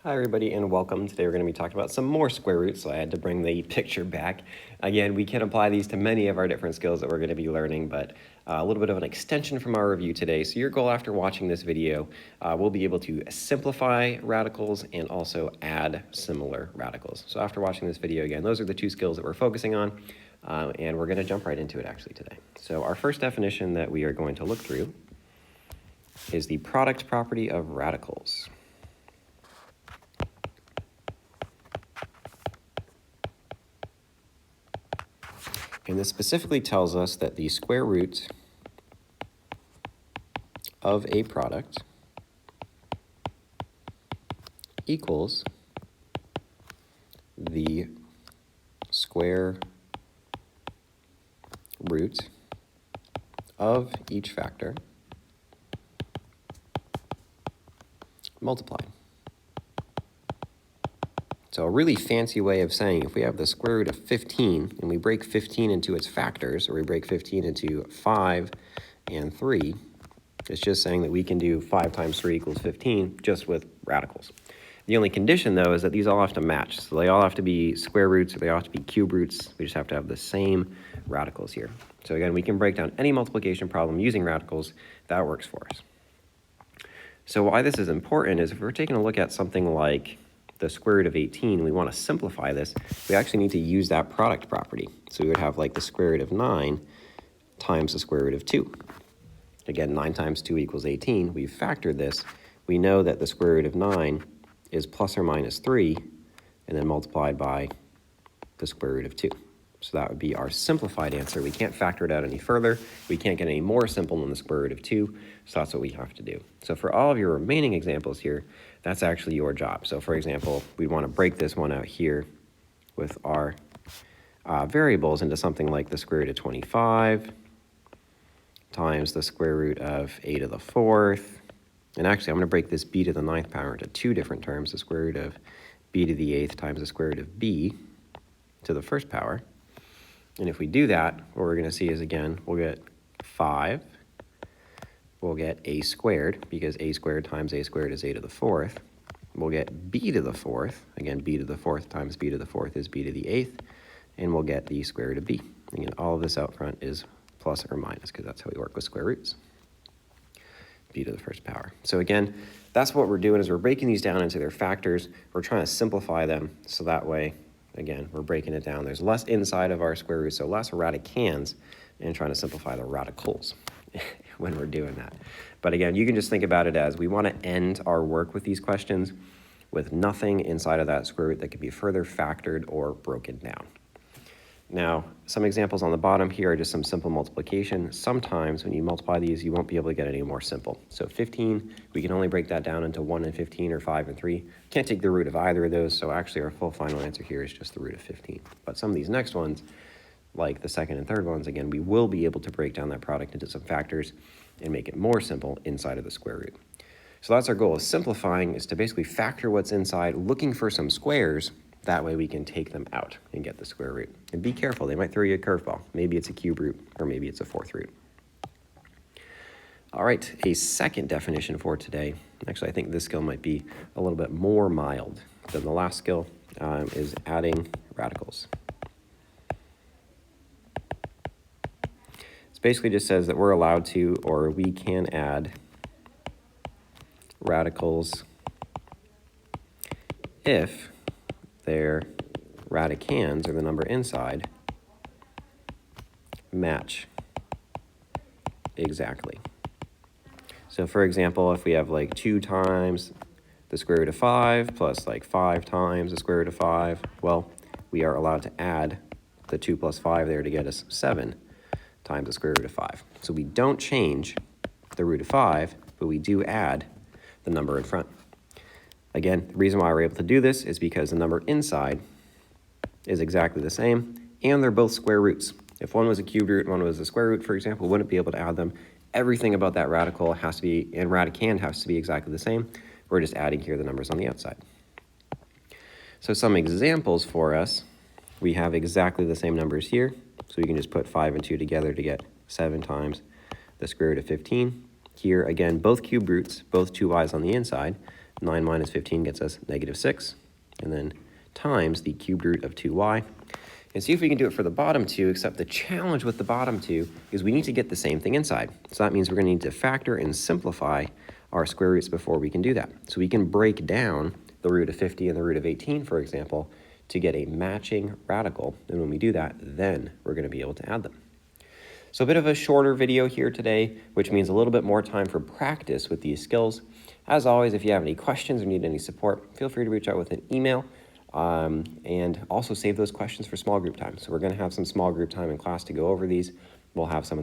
Hi everybody and welcome. Today we're going to be talking about some more square roots, so I had to bring the picture back. Again, we can apply these to many of our different skills that we're going to be learning, but a little bit of an extension from our review today. So your goal after watching this video will be able to simplify radicals and also add similar radicals. So after watching this video, again, those are the two skills that we're focusing on, and we're going to jump right into it actually today. So our first definition that we are going to look through is the product property of radicals. And this specifically tells us that the square root of a product equals the square root of each factor multiplied. So a really fancy way of saying if we have the square root of 15 and we break 15 into its factors, or we break 15 into 5 and 3, it's just saying that we can do 5 times 3 equals 15 just with radicals. The only condition, though, is that these all have to match. So they all have to be square roots, or they all have to be cube roots. We just have to have the same radicals here. So again, we can break down any multiplication problem using radicals. That works for us. So why this is important is if we're taking a look at something like the square root of 18, we want to simplify this, we actually need to use that product property. So we would have like the square root of 9 times the square root of 2. Again, 9 times 2 equals 18. We've factored this. We know that the square root of 9 is plus or minus 3, and then multiplied by the square root of 2. So that would be our simplified answer. We can't factor it out any further. We can't get any more simple than the square root of 2, so that's what we have to do. So for all of your remaining examples here, that's actually your job. So for example, we want to break this one out here with our variables into something like the square root of 25 times the square root of a to the 4th. And actually, I'm going to break this b to the 9th power into two different terms, the square root of b to the 8th times the square root of b to the 1st power. And if we do that, what we're going to see is, again, we'll get 5. We'll get a squared, because a squared times a squared is a to the 4th. We'll get b to the 4th. Again, b to the 4th times b to the 4th is b to the 8th. And we'll get the square root of b. Again, all of this out front is plus or minus, because that's how we work with square roots. B to the 1st power. So again, that's what we're doing is we're breaking these down into their factors. We're trying to simplify them so that way, again, we're breaking it down. There's less inside of our square root, so less radicands, and trying to simplify the radicals when we're doing that. But again, you can just think about it as we want to end our work with these questions with nothing inside of that square root that can be further factored or broken down. Now, some examples on the bottom here are just some simple multiplication. Sometimes when you multiply these, you won't be able to get any more simple. So 15, we can only break that down into 1 and 15 or 5 and 3. Can't take the root of either of those, so actually our full final answer here is just the root of 15. But some of these next ones, like the second and third ones, again, we will be able to break down that product into some factors and make it more simple inside of the square root. So that's our goal, is simplifying, is to basically factor what's inside, looking for some squares. That way we can take them out and get the square root. And be careful, they might throw you a curveball. Maybe it's a cube root, or maybe it's a 4th root. All right, a second definition for today. Actually, I think this skill might be a little bit more mild than the last skill, is adding radicals. This basically just says that we're allowed to, or we can add radicals if their radicands, or the number inside, match exactly. So for example, if we have like 2 times the square root of 5 plus like 5 times the square root of 5, well, we are allowed to add the 2 plus 5 there to get us 7 times the square root of 5. So we don't change the root of 5, but we do add the number in front. Again, the reason why we're able to do this is because the number inside is exactly the same, and they're both square roots. If one was a cube root and one was a square root, for example, we wouldn't be able to add them. Everything about that radical has to be, and radicand has to be exactly the same. We're just adding here the numbers on the outside. So some examples for us, we have exactly the same numbers here. So we can just put 5 and 2 together to get 7 times the square root of 15. Here, again, both cube roots, both 2y's on the inside. 9 minus 15 gets us -6, and then times the cubed root of 2y. And see if we can do it for the bottom two, except the challenge with the bottom two is we need to get the same thing inside. So that means we're going to need to factor and simplify our square roots before we can do that. So we can break down the root of 50 and the root of 18, for example, to get a matching radical. And when we do that, then we're going to be able to add them. So a bit of a shorter video here today, which means a little bit more time for practice with these skills. As always, if you have any questions or need any support, feel free to reach out with an email. And also save those questions for small group time. So we're going to have some small group time in class to go over these. We'll have some of that.